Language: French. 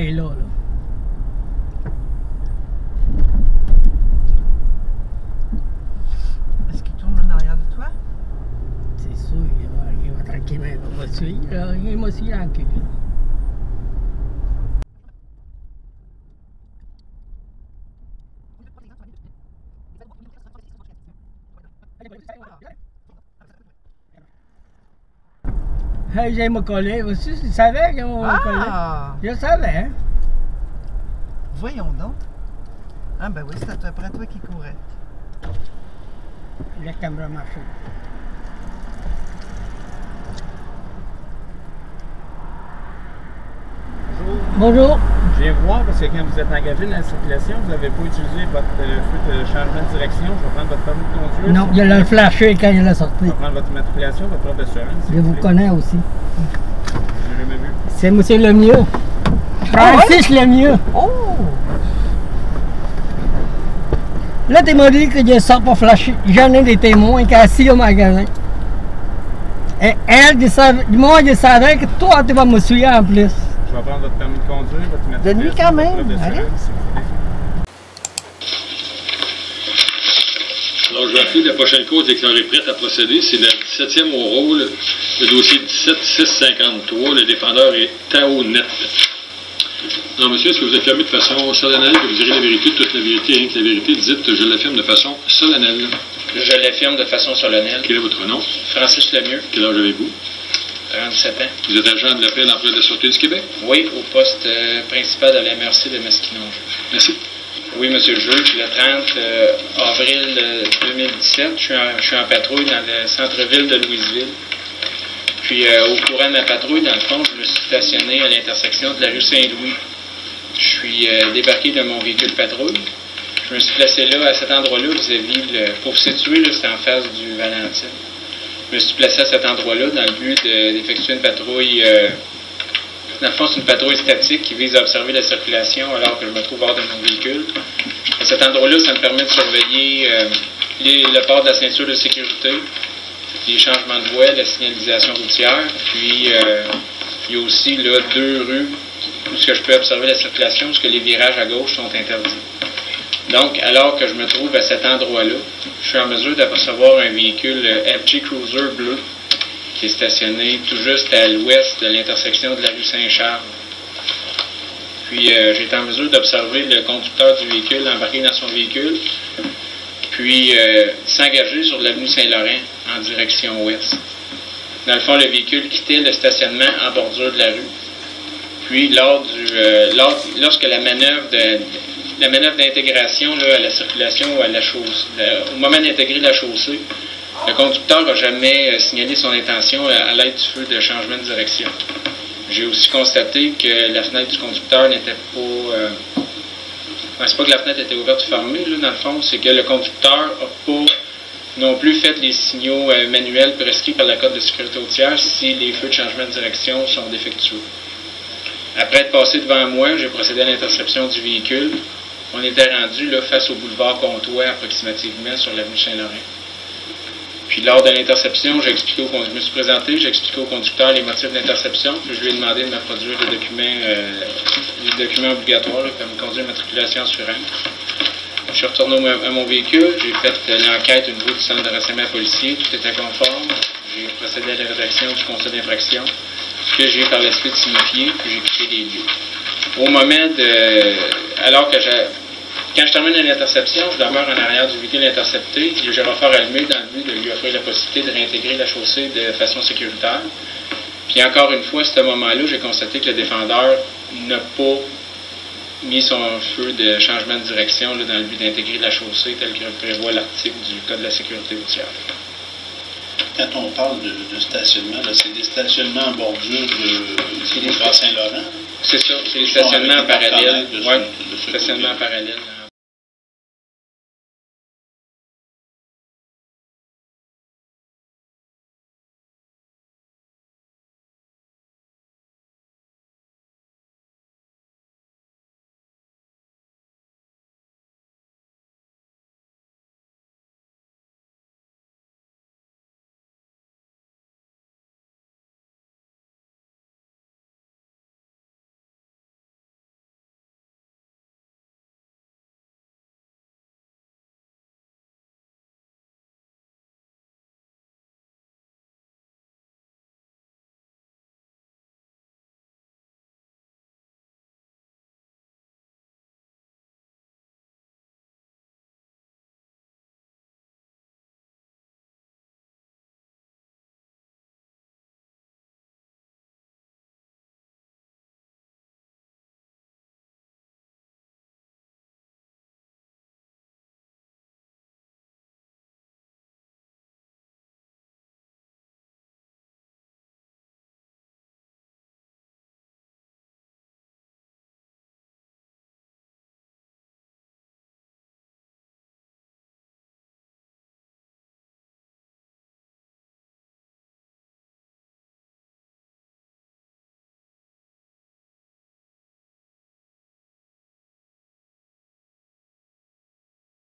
est là. Est-ce qu'il tourne en arrière de toi? C'est sûr, il va tranquillement, il va suivre. Il m'a suivi en cul. Hey, j'ai me coller aussi, je savais qu'il m'a collé. Je savais, hein? Voyons donc. Ah ben oui, c'était après toi qui courait. La caméra marche. Bonjour. Je viens voir parce que quand vous êtes engagé dans la circulation, vous n'avez pas utilisé votre feu de changement de direction. Je vais prendre votre permis de conduire. Non, il a le flashé quand il est sorti. Je vais prendre votre immatriculation, votre preuve d'assurance. Je vous connais aussi. Je l'ai jamais vu. C'est monsieur Lemieux. Francis Lemieux. Oh! Là, tu m'as dit que je sors pas flasher. J'en ai des témoins qui sont assis au magasin. Et elle, moi, je savais que toi, tu vas me suivre en plus. Je vais prendre votre permis de conduire, votre immatriculation. De nuit quand même. Allez. Alors, je vais appeler la prochaine cause déclarée prête à procéder. C'est la 17e au rôle, le dossier 17653. Le défendeur est Tao Net. Alors, monsieur, est-ce que vous affirmez de façon solennelle que vous direz la vérité, toute la vérité et rien que la vérité? Dites, je l'affirme de façon solennelle. Je l'affirme de façon solennelle. Quel est votre nom? Francis Lemieux, Quel âge avez-vous? 37 ans. Vous êtes agent de la paix et de l'emploi de la Sûreté du Québec? Oui, au poste principal de la MRC de Masquinongé. Merci. Oui, monsieur le juge, le 30 avril 2017, je suis en patrouille dans le centre-ville de Louisville. Puis, au courant de ma patrouille, dans le fond, je me suis stationné à l'intersection de la rue Saint-Louis. Je suis débarqué de mon véhicule patrouille. Je me suis placé là, à cet endroit-là, vis-à-vis, pour vous situer, c'est en face du Valentine. Je me suis placé à cet endroit-là dans le but d'effectuer une patrouille. Dans le fond, c'est une patrouille statique qui vise à observer la circulation alors que je me trouve hors de mon véhicule. À cet endroit-là, ça me permet de surveiller le port de la ceinture de sécurité, les changements de voie, la signalisation routière. Puis, il y a aussi là, 2 rues où je peux observer la circulation parce que les virages à gauche sont interdits. Donc, alors que je me trouve à cet endroit-là, je suis en mesure d'apercevoir un véhicule FG Cruiser bleu qui est stationné tout juste à l'ouest de l'intersection de la rue Saint-Charles. Puis, j'ai été en mesure d'observer le conducteur du véhicule embarqué dans son véhicule, puis s'engager sur l'avenue Saint-Laurent en direction ouest. Dans le fond, le véhicule quittait le stationnement en bordure de la rue. Puis, lorsque la manœuvre d'intégration à la circulation ou à la chaussée, au moment d'intégrer la chaussée, le conducteur n'a jamais signalé son intention à l'aide du feu de changement de direction. J'ai aussi constaté que la fenêtre du conducteur n'était pas... c'est pas que la fenêtre était ouverte ou fermée, là, dans le fond, c'est que le conducteur n'a pas non plus fait les signaux manuels prescrits par le Code de sécurité routière si les feux de changement de direction sont défectueux. Après être passé devant moi, j'ai procédé à l'interception du véhicule. On était rendu là, face au boulevard Comtois, approximativement sur l'avenue Saint-Laurent. Puis lors de l'interception, je me suis présenté, j'ai expliqué au conducteur les motifs d'interception, puis je lui ai demandé de me produire les documents obligatoires, là, permis de conduire, matriculation, assurance. Je suis retourné à mon véhicule, j'ai fait l'enquête au niveau du centre de renseignement policier, tout était conforme. J'ai procédé à la rédaction du constat d'infraction, que j'ai par la suite signifié, puis j'ai quitté les lieux. Au moment quand je termine l'interception, je demeure en arrière du véhicule intercepté et j'ai renfort allumé dans le but de lui offrir la possibilité de réintégrer la chaussée de façon sécuritaire. Puis encore une fois, à ce moment-là, j'ai constaté que le défendeur n'a pas mis son feu de changement de direction là, dans le but d'intégrer la chaussée tel que prévoit l'article du Code de la sécurité routière. Quand on parle de stationnement, c'est des stationnements en bordure du boulevard Saint-Laurent? C'est ça, c'est les stationnements en parallèle. Oui, stationnement en parallèle.